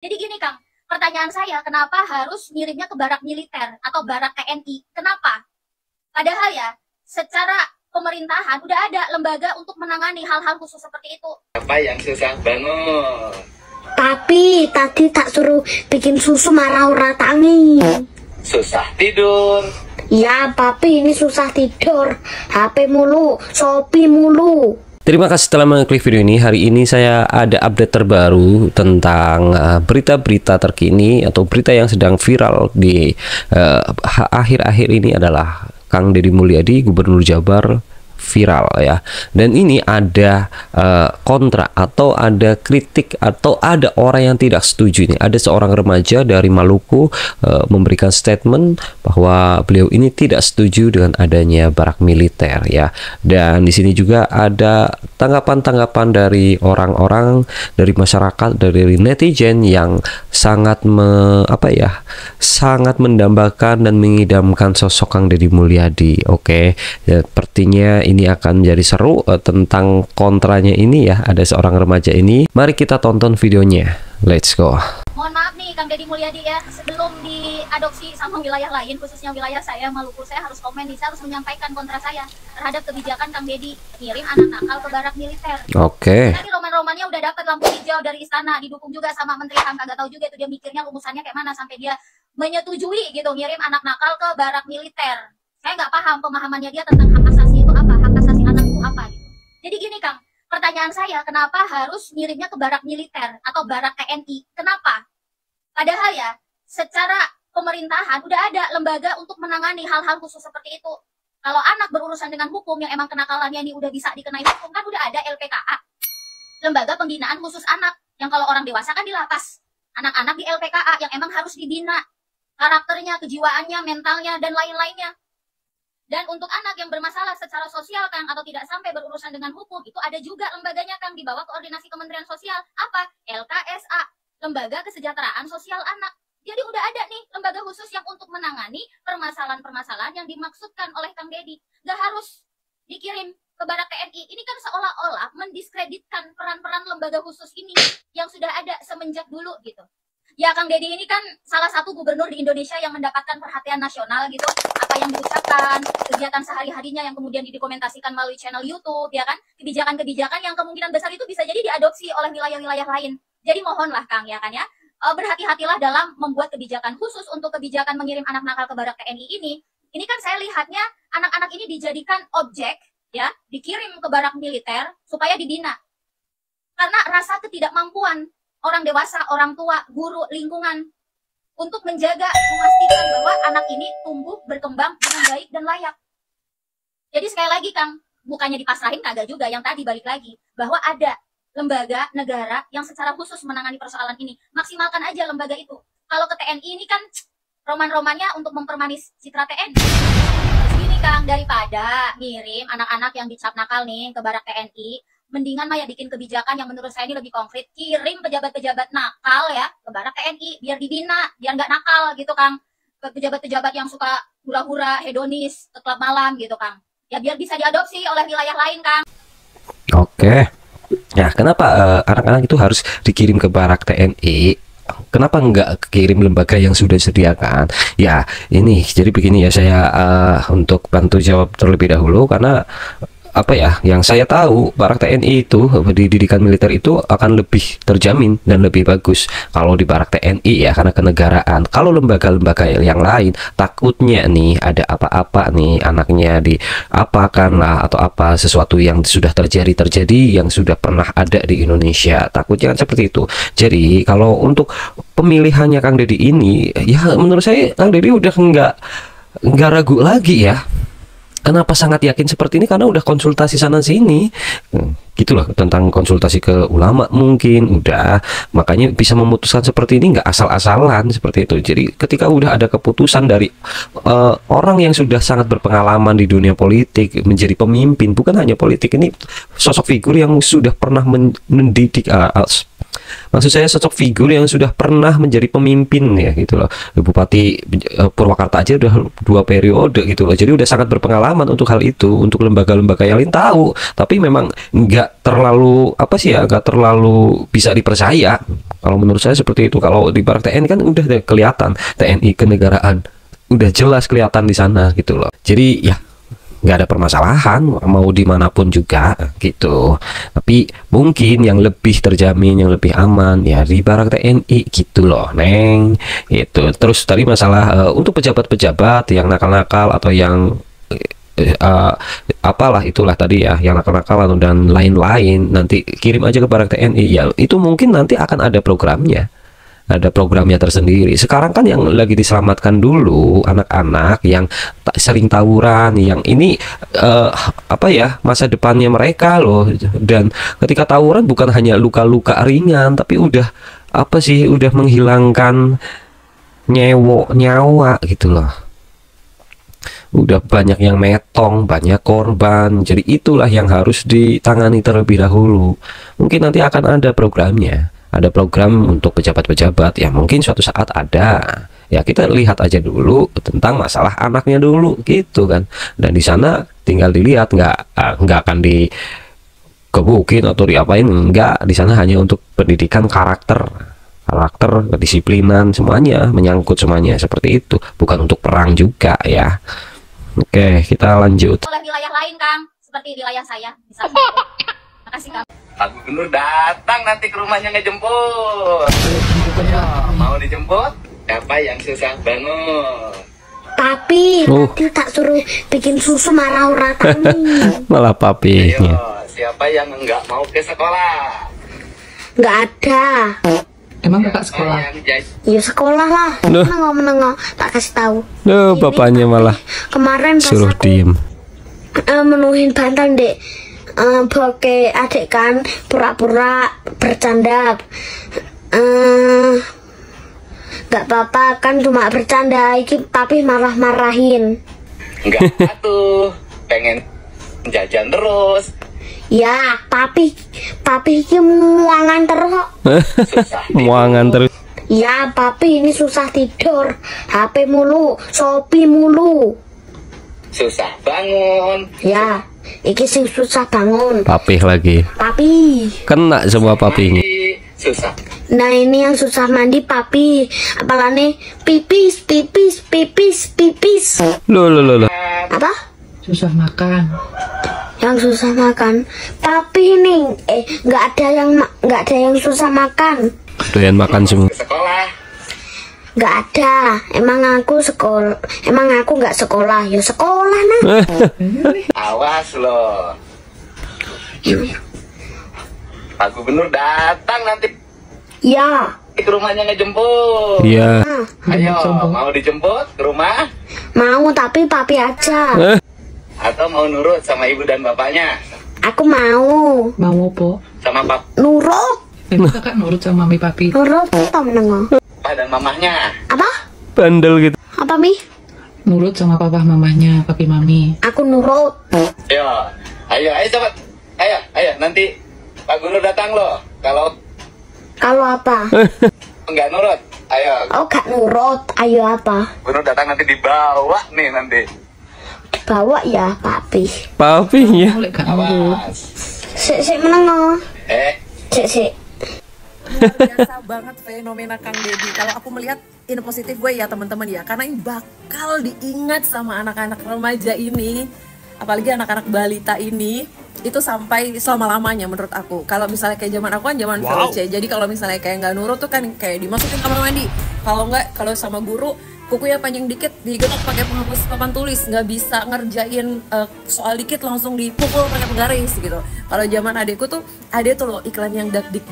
Jadi gini Kang, pertanyaan saya kenapa harus ngirimnya ke barak militer atau barak TNI? Kenapa? Padahal ya, secara pemerintahan udah ada lembaga untuk menangani hal-hal khusus seperti itu. Apa yang susah bangun? Tapi tadi tak suruh bikin susu marah ora tangi. Susah tidur. Ya, papi ini susah tidur. HP mulu, Shopee mulu. Terima kasih telah mengklik video ini. Hari ini saya ada update terbaru tentang berita-berita terkini atau berita yang sedang viral di akhir-akhir ini adalah Kang Deddy Mulyadi, Gubernur Jabar, viral ya. Dan ini ada kontra atau ada kritik atau ada orang yang tidak setuju. Ini ada seorang remaja dari Maluku memberikan statement bahwa beliau ini tidak setuju dengan adanya barak militer ya. Dan di sini juga ada tanggapan-tanggapan dari orang-orang, dari masyarakat, dari netizen yang sangat sangat mendambakan dan mengidamkan sosok Kang Deddy Mulyadi. Oke, ya, sepertinya ini akan menjadi seru tentang kontranya ini ya. Ada seorang remaja ini. Mari kita tonton videonya. Let's go. Mohon maaf nih Kang Deddy Mulyadi ya, sebelum diadopsi sama wilayah lain, khususnya wilayah saya Maluku, saya harus komen nih, saya harus menyampaikan kontra saya terhadap kebijakan Kang Deddy ngirim anak nakal ke barak militer. Oke. Tadi roman-romannya udah dapat lampu hijau dari istana, didukung juga sama Menteri HAM, kagak tahu juga itu dia mikirnya rumusannya kayak mana sampai dia menyetujui gitu ngirim anak nakal ke barak militer. Saya nggak paham pemahamannya dia tentang hak asasi itu apa, hak asasi anak itu apa gitu. Jadi gini Kang, pertanyaan saya kenapa harus ngirimnya ke barak militer atau barak TNI? Kenapa? Padahal ya, secara pemerintahan udah ada lembaga untuk menangani hal-hal khusus seperti itu. Kalau anak berurusan dengan hukum yang emang kenakalannya ini udah bisa dikenai hukum, kan udah ada LPKA, Lembaga Pembinaan Khusus Anak, yang kalau orang dewasa kan di lapas. Anak-anak di LPKA yang emang harus dibina karakternya, kejiwaannya, mentalnya, dan lain-lainnya. Dan untuk anak yang bermasalah secara sosial Kang atau tidak sampai berurusan dengan hukum, itu ada juga lembaganya Kang di bawah koordinasi Kementerian Sosial. Apa? LKSA, Lembaga Kesejahteraan Sosial Anak. Jadi udah ada nih lembaga khusus yang untuk menangani permasalahan-permasalahan yang dimaksudkan oleh Kang Deddy. Gak harus dikirim ke barak TNI. Ini kan seolah-olah mendiskreditkan peran-peran lembaga khusus ini yang sudah ada semenjak dulu gitu. Ya Kang Deddy ini kan salah satu gubernur di Indonesia yang mendapatkan perhatian nasional gitu. Apa yang diucapkan, kegiatan sehari-harinya yang kemudian didokumentasikan melalui channel YouTube, ya kan? Kebijakan-kebijakan yang kemungkinan besar itu bisa jadi diadopsi oleh wilayah-wilayah lain. Jadi mohonlah Kang ya kan ya, berhati-hatilah dalam membuat kebijakan khusus untuk kebijakan mengirim anak nakal ke barak TNI ini. Ini kan saya lihatnya anak-anak ini dijadikan objek ya, dikirim ke barak militer supaya dibina. Karena rasa ketidakmampuan orang dewasa, orang tua, guru, lingkungan untuk menjaga, memastikan bahwa anak ini tumbuh, berkembang dengan baik dan layak. Jadi sekali lagi Kang, bukannya dipasrahin kagak juga, yang tadi balik lagi, bahwa ada lembaga negara yang secara khusus menangani persoalan ini. Maksimalkan aja lembaga itu. Kalau ke TNI ini kan roman-romannya untuk mempermanis citra TNI. Terus gini Kang, daripada ngirim anak-anak yang dicap nakal nih ke barak TNI, mendingan mah ya bikin kebijakan yang menurut saya ini lebih konkret. Kirim pejabat-pejabat nakal ya ke barak TNI biar dibina, biar nggak nakal gitu Kang. Pejabat-pejabat yang suka hura-hura, hedonis, ke klub malam gitu Kang. Ya biar bisa diadopsi oleh wilayah lain Kang. Oke. Ya, kenapa anak-anak itu harus dikirim ke barak TNI? Kenapa nggak kirim lembaga yang sudah disediakan? Ya, ini jadi begini ya, saya untuk bantu jawab terlebih dahulu karena apa ya, yang saya tahu barak TNI itu di didikan militer itu akan lebih terjamin dan lebih bagus kalau di barak TNI ya, karena kenegaraan. Kalau lembaga-lembaga yang lain takutnya nih ada apa-apa nih anaknya diapakan lah atau apa sesuatu yang sudah terjadi yang sudah pernah ada di Indonesia, takutnya kan seperti itu. Jadi kalau untuk pemilihannya Kang Deddy ini ya menurut saya Kang Deddy udah nggak ragu lagi ya. Kenapa sangat yakin seperti ini? Karena udah konsultasi sana sini, gitu loh, tentang konsultasi ke ulama mungkin udah, makanya bisa memutuskan seperti ini, nggak asal-asalan seperti itu. Jadi ketika udah ada keputusan dari orang yang sudah sangat berpengalaman di dunia politik menjadi pemimpin, bukan hanya politik, ini sosok figur yang sudah pernah mendidik maksud saya sosok figur yang sudah pernah menjadi pemimpin ya gitu loh. Bupati Purwakarta aja udah 2 periode gitu loh. Jadi udah sangat berpengalaman untuk hal itu. Untuk lembaga-lembaga yang lain tahu, tapi memang nggak terlalu nggak terlalu bisa dipercaya Kalau menurut saya seperti itu. Kalau di barak TNI kan udah kelihatan TNI kenegaraan, udah jelas kelihatan di sana gitu loh. Jadi ya nggak ada permasalahan mau dimanapun juga gitu. Tapi mungkin yang lebih terjamin, yang lebih aman ya di barak TNI gitu loh, Neng. Itu. Terus tadi masalah untuk pejabat-pejabat yang nakal-nakal atau yang apalah itulah tadi ya, yang nakal-nakal dan lain-lain, nanti kirim aja ke barak TNI ya. Itu mungkin nanti akan ada programnya. Ada programnya tersendiri. Sekarang kan yang lagi diselamatkan dulu anak-anak yang sering tawuran, yang ini apa ya, masa depannya mereka loh. Dan ketika tawuran bukan hanya luka-luka ringan, tapi udah apa sih, udah menghilangkan nyawa gitu loh. Udah banyak yang metong, banyak korban. Jadi itulah yang harus ditangani terlebih dahulu. Mungkin nanti akan ada programnya. Ada program untuk pejabat-pejabat ya, mungkin suatu saat ada. Ya kita lihat aja dulu tentang masalah anaknya dulu gitu kan. Dan di sana tinggal dilihat, nggak akan dikebukin atau diapain, enggak. Di sana hanya untuk pendidikan karakter, kedisiplinan, semuanya menyangkut semuanya seperti itu. Bukan untuk perang juga ya. Oke, kita lanjut. Oleh wilayah lain, Kang, seperti wilayah saya misalnya. Makasih, Kang. Pak Gubernur datang nanti ke rumahnya ngejemput. Ayo, mau dijemput? Siapa yang susah bangun? Papi, nanti tak suruh bikin susu marah orang kami. Malah Ayo, papinya. siapa yang nggak mau ke sekolah? Nggak ada. Emang kakak sekolah? Ya sekolah lah. Loh. Menengok tak kasih tahu. Loh, Ini bapaknya malah kemarin pas suruh aku diem. menuhin bantal dek, boke adik kan pura-pura bercanda. Nggak apa-apa kan, cuma bercanda. Iki tapi marah-marahin. Enggak tuh, pengen jajan terus. Ya, papi iki muangan terus kok. Susah Muangan terus. Ya, papi ini susah tidur. HP mulu, Shopee mulu. susah bangun. Ya, iki sing susah bangun. Papih lagi. Papi. Kena semua papinya. Susah. Nah, ini yang susah mandi papi. Apalane pipis. Loh. Apa? Susah makan. Yang susah makan. Papi nih, nggak ada yang susah makan. Doyan makan semua. Ke sekolah. Nggak ada. Emang aku nggak sekolah. Ya sekolah nah. Awas loh. Pak Gubernur datang nanti Ya. ke rumahnya ngejemput. Iya. Ayo, mau dijemput ke rumah? Mau tapi papi aja. Atau mau nurut sama ibu dan bapaknya? Aku mau. Mau po? Sama Nurut. Emang kakak nurut sama mami papi? Nurut atau menengok? papa dan mamahnya? Apa? Bandel gitu. Apa mi? Nurut sama papa mamanya, papi mami. Aku nurut. Ayo cepat. Ayo, nanti Pak Gubernur datang loh. Kalau apa? Enggak nurut, ayo. Oh gak nurut. Ayo apa? Gubernur datang nanti dibawa nih nanti. Bawa ya papi. Papinya. Boleh gak nurut? Awas. Sik menengok. Sik. Luar biasa banget fenomena Kang Deddy. Kalau aku melihat ini positif gue ya teman-teman ya, karena ini bakal diingat sama anak-anak remaja ini, apalagi anak-anak balita ini, itu sampai selama-lamanya menurut aku. Kalau misalnya kayak zaman aku kan zaman VOC, jadi kalau misalnya kayak nggak nurut tuh kan kayak dimasukin kamar mandi, kalau nggak, kalau sama guru kukunya panjang dikit digetok pakai penghapus papan tulis, nggak bisa ngerjain soal dikit langsung dipukul pakai penggaris gitu. Kalau zaman adekku tuh ada tuh loh iklan yang dik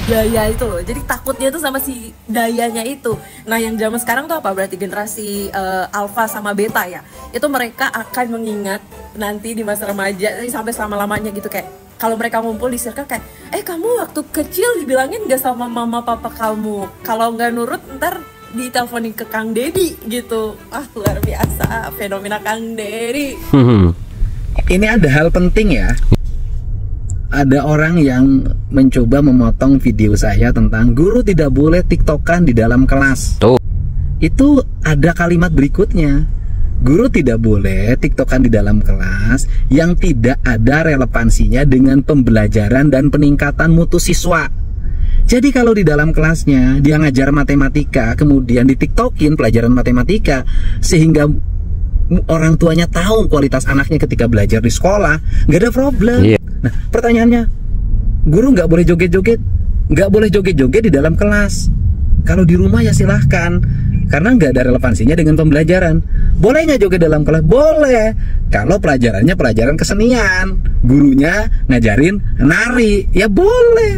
daya itu loh, jadi takutnya tuh sama si dayanya itu. Nah yang zaman sekarang tuh apa, berarti generasi alpha sama beta ya, itu mereka akan mengingat nanti di masa remaja sampai selama-lamanya gitu, kayak kalau mereka ngumpul di circle kayak kamu waktu kecil dibilangin gak sama mama papa kamu, kalau nggak nurut ntar diteleponin ke Kang Deddy gitu. Luar biasa fenomena Kang Deddy. Ini ada hal penting ya. Ada orang yang mencoba memotong video saya tentang guru tidak boleh tiktokan di dalam kelas. Tuh. Itu ada kalimat berikutnya. Guru tidak boleh tiktokan di dalam kelas yang tidak ada relevansinya dengan pembelajaran dan peningkatan mutu siswa. Jadi kalau di dalam kelasnya dia ngajar matematika, kemudian di TikTokin pelajaran matematika, sehingga orang tuanya tahu kualitas anaknya ketika belajar di sekolah, nggak ada problem. Nah, pertanyaannya, guru nggak boleh joget-joget, nggak boleh joget-joget di dalam kelas. Kalau di rumah ya silahkan, karena nggak ada relevansinya dengan pembelajaran. Boleh nggak joget dalam kelas? Boleh. Kalau pelajarannya pelajaran kesenian, gurunya ngajarin nari, ya boleh.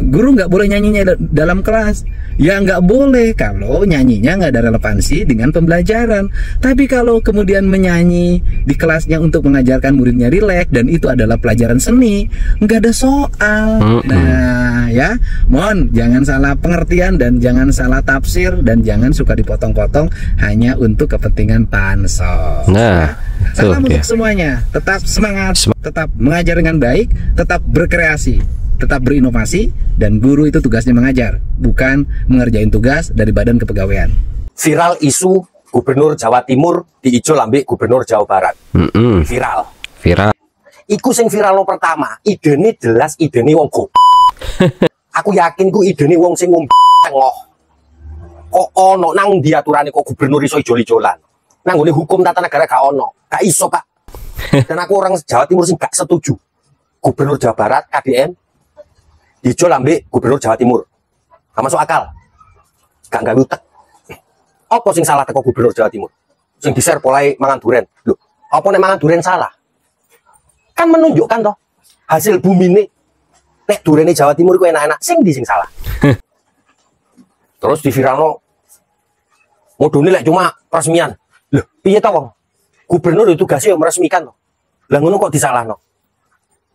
Guru nggak boleh nyanyinya dalam kelas, ya nggak boleh kalau nyanyinya nggak ada relevansi dengan pembelajaran. Tapi kalau kemudian menyanyi di kelasnya untuk mengajarkan muridnya rileks dan itu adalah pelajaran seni, nggak ada soal. Nah ya, mohon jangan salah pengertian dan jangan salah tafsir dan jangan suka dipotong-potong hanya untuk kepentingan pansos. Nah, salam untuk semuanya, tetap semangat, tetap mengajar dengan baik, tetap berkreasi, tetap berinovasi, dan guru itu tugasnya mengajar, bukan mengerjain tugas dari badan kepegawaian. Viral isu Gubernur Jawa Timur diijol ambek Gubernur Jawa Barat. Viral. Iku sing viral pertama, idene jelas idene wong go. Aku yakin ku idene wong sing wong tengah. Kok ono nang ndi aturane kok gubernur iso ijol-ijolan. Nang ngene hukum tata negara gak ono. Gak iso, Pak. Dan aku orang Jawa Timur sing gak setuju. Gubernur Jawa Barat KDN diijol ambek Gubernur Jawa Timur. Gak masuk akal. Gak gawe utek. Apa sing salah teko Gubernur Jawa Timur? Sing di-share polai mangan duren. Loh, apa nek mangan duren salah? Kan menunjukkan toh hasil bumine nek durene Jawa Timur ku enak-enak. Sing di sing salah. Terus di viralno modone lek cuma peresmian. Loh, piye to wong? Gubernur itu tugasnya meresmikan toh. Lah ngono kok disalahno?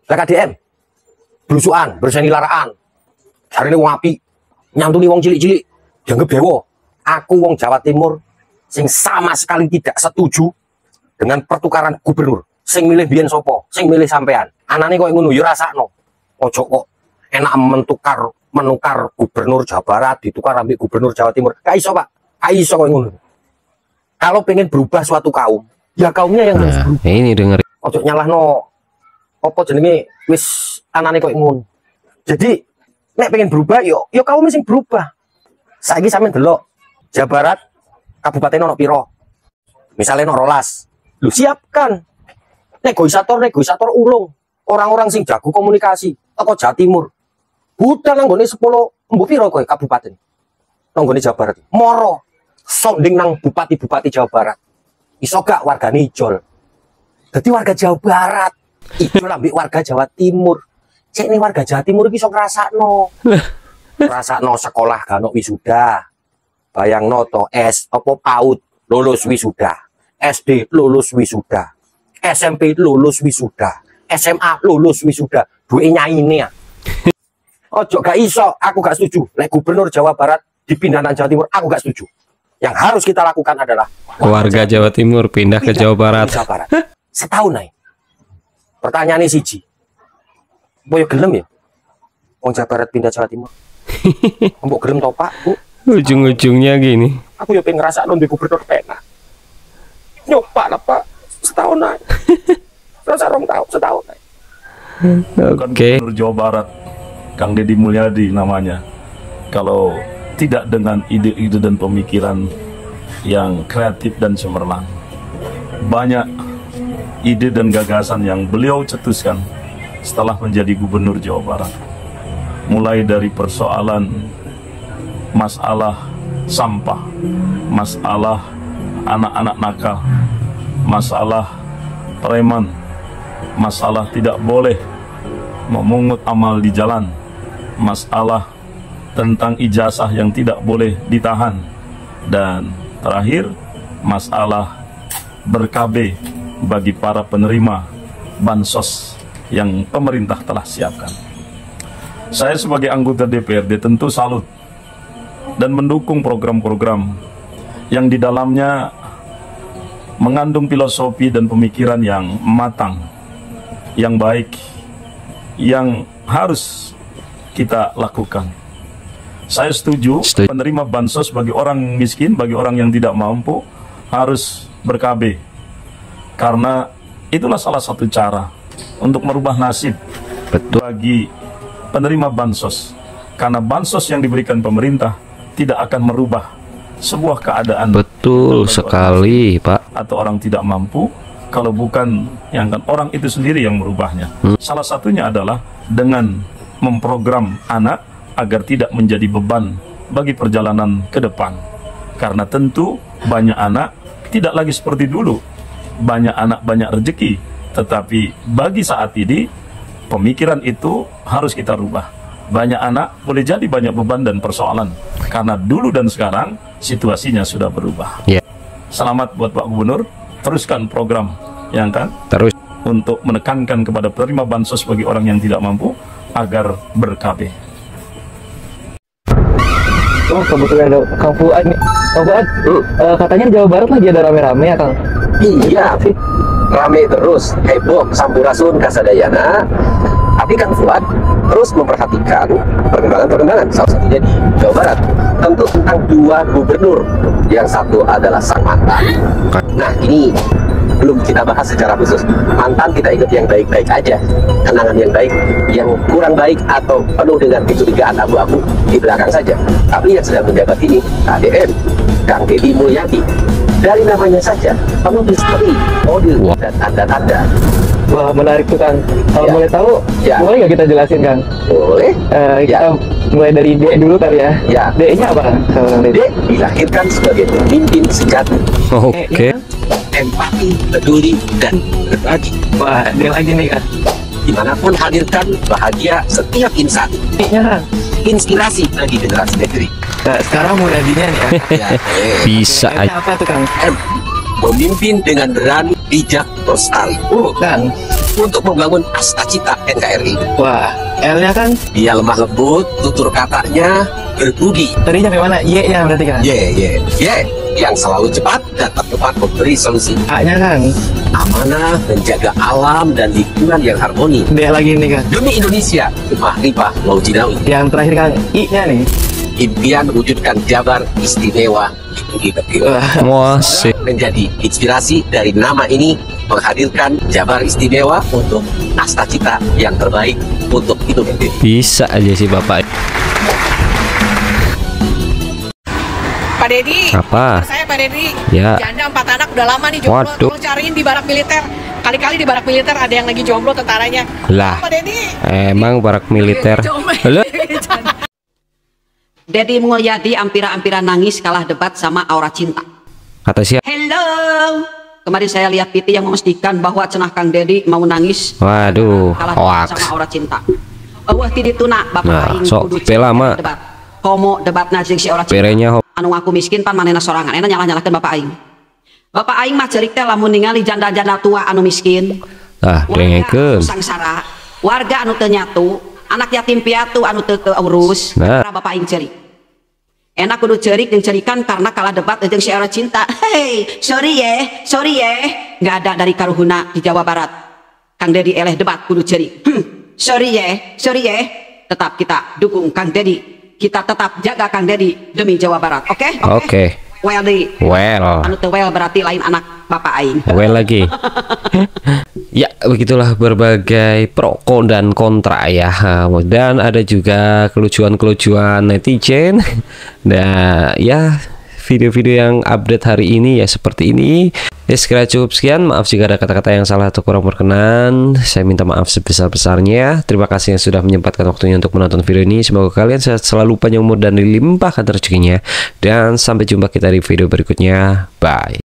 Lah KDM blusukan, berseni laraan. Jarine wong apik, nyantuni wong cilik-cilik, dianggap dewa. Aku wong Jawa Timur sing sama sekali tidak setuju dengan pertukaran gubernur. Sing milih biyen sapa? Sing milih sampean. Anane kok ngono ya rasakno. Ojo kok enak menukar gubernur Jawa Barat ditukar ambek gubernur Jawa Timur. Gak iso, Pak. Gak iso kok ngono. Kalau pengen berubah suatu kaum, ya kaumnya yang harus berubah. Ini denger. Ojo nyalahno apa jenenge wis anane kok ngono. Jadi nek pengen berubah yo kaum sing berubah. Saiki sampean delok Jawa Barat kabupaten ono piro? Misalnya ono 12. Lu siapkan negosiator ulung, orang-orang sing jago komunikasi teko Jawa Timur. Budal nang gone 10 embu piro kowe kabupaten. Nang gone Jawa Barat. Moro sonding nang bupati-bupati Jawa Barat. Iso gak wargane ijol. Dadi warga Jawa Barat ijol ambek warga Jawa Timur. Cek nih warga Jawa Timur iki iso ngrasakno. Ngrasakno sekolah gak ono wisuda. Bayangno to apa PAUD lulus wisuda. SD lulus wisuda. SMP lulus wisuda. SMA lulus wisuda. Duwe nyaine ya. Ojo gak iso, aku gak setuju. Lek gubernur Jawa Barat dipindah nang Jawa Timur, aku gak setuju. Yang harus kita lakukan adalah warga Jawa Timur pindah ke Jawa Barat. Setahun naik. Pertanyaannya siji. Boyo gelem ya? Wong Jawa Barat pindah Jawa Timur. Mbok gelem to, Pak, Bu? Ujung-ujungnya gini. Aku ya pengen ngerasa di gubernur penak. Nyoba lah, Pak. Setahun naik. Terus 2 tahun, setahun naik. Oke. Gubernur Jawa Barat, Kang Deddy Mulyadi namanya. Kalau tidak dengan ide-ide dan pemikiran yang kreatif dan cemerlang, banyak ide dan gagasan yang beliau cetuskan setelah menjadi gubernur Jawa Barat. Mulai dari persoalan masalah sampah, masalah anak-anak nakal, masalah preman, masalah tidak boleh memungut amal di jalan, masalah tentang ijazah yang tidak boleh ditahan, dan terakhir masalah ber-KB bagi para penerima bansos yang pemerintah telah siapkan. Saya sebagai anggota DPRD tentu salut dan mendukung program-program yang di dalamnya mengandung filosofi dan pemikiran yang matang, yang baik, yang harus kita lakukan. Saya setuju penerima bansos bagi orang miskin, bagi orang yang tidak mampu harus ber-KB, karena itulah salah satu cara untuk merubah nasib bagi penerima bansos. Karena bansos yang diberikan pemerintah tidak akan merubah sebuah keadaan. Betul sekali, Pak. Atau orang tidak mampu, kalau bukan yang kan orang itu sendiri yang merubahnya. Salah satunya adalah dengan memprogram anak agar tidak menjadi beban bagi perjalanan ke depan. Karena tentu banyak anak tidak lagi seperti dulu. Banyak anak banyak rezeki. Tetapi bagi saat ini, pemikiran itu harus kita rubah. Banyak anak boleh jadi banyak beban dan persoalan. Karena dulu dan sekarang situasinya sudah berubah. Selamat buat Pak Gubernur. Teruskan program yang kan terus untuk menekankan kepada penerima bansos bagi orang yang tidak mampu agar ber-KB. Oh, kebetulan ada Kang Fuad nih. Kang Fuad, katanya Jawa Barat lagi ada rame-rame ya, Kang? Iya, rame terus, heboh, sampurasun, kasadayana. Tapi Kang Fuad terus memperhatikan perkembangan-perkembangan, salah satunya di Jawa Barat. Tentu tentang dua gubernur, yang satu adalah sang mantan. Nah, ini belum kita bahas secara khusus. Mantan kita ingat yang baik-baik aja, kenangan yang baik, yang kurang baik atau penuh dengan kecurigaan abu-abu di belakang saja. Tapi yang sedang menjabat ini, KDM, Kang Deddy Mulyadi. Dari namanya saja, penuh misteri, kode, dan tanda-tanda. Wah, menarik tuh, Kang. Kalau boleh tahu, boleh nggak kita jelasin, Kang? Boleh. Kita mulai dari D dulu kali ya. D-nya apa, Kang? D dilahirkan sebagai pemimpin sejati. Oke. Empati, peduli, dan berbagi. Wah, D lagi nih, Kang. Dimanapun hadirkan bahagia setiap insan. D-nya, Kang. Inspirasi bagi generasi negeri. Nah, sekarang mulai D-nya nih, ya. Bisa aja. Apa tuh, Kang? M, memimpin dengan berani, bijak, lestari. Kang, untuk membangun asta cita NKRI. Wah, L-nya, Kang? Dia lemah lembut, tutur katanya berbudi. Tadi sampai mana? Y-nya berarti, Kang? Y, yang selalu cepat dan tepat memberi solusi. A-nya, Kang? Amanah, menjaga alam dan lingkungan yang harmoni. D lagi nih, Kang. Demi Indonesia, Mahrifah Maujinawi. Yang terakhir, Kang, I-nya nih. Impian mewujudkan Jabar istimewa di negeri. Menjadi inspirasi dari nama ini, menghadirkan Jabar istimewa untuk asta cita yang terbaik untuk Indonesia. Bisa aja sih Bapak. Pak Deddy, apa? Saya Pak Deddy, ya. janda 4 anak udah lama nih jomblo. Waduh. Tolong cariin di barak militer. Kali-kali di barak militer ada yang lagi jomblo tentaranya. Lah, Pak Deddy, emang barak militer. Halo? Deddy Mulyadi ampira-ampira nangis kalah debat sama Aura Cinta. Kata siapa? Hello. Kemarin saya lihat Titi yang memastikan bahwa cenah Kang Deddy mau nangis. Waduh, kalah debat sama Aura Cinta. Wah Titi tuna bapak aing sok pelama. Komo debat najeng si Aura Cinta. Perenya anu aku miskin pan manehna sorangan. Enak nyalah-nyalahkeun bapak aing. Bapak aing mah cerik teh lamun ningali janda-janda tua anu miskin. Ah, dengekeun. Sangsara, warga anu teu nyatu, anak yatim piatu anu teu keurus. Nah. Bapak aing cerik. Enak kudu cerik dan cerikan karena kalah debat jeung si Aura Cinta. Hey, sorry ya, nggak ada dari karuhuna di Jawa Barat. Kang Deddy eleh debat kudu cerik. Sorry ya, tetap kita dukung Kang Deddy. Kita tetap jaga Kang Deddy demi Jawa Barat. Oke. Well di. Well. Anu teu well berarti lain anak bapak aing. Well lagi. Ya, begitulah berbagai pro dan kontra ya. Dan ada juga kelucuan-kelucuan netizen. Nah, ya video-video yang update hari ini ya seperti ini. Ya sekira cukup sekian. Maaf jika ada kata-kata yang salah atau kurang berkenan. Saya minta maaf sebesar-besarnya. Terima kasih yang sudah menyempatkan waktunya untuk menonton video ini. Semoga kalian sehat selalu, panjang umur dan dilimpahkan rezekinya. Dan sampai jumpa kita di video berikutnya. Bye.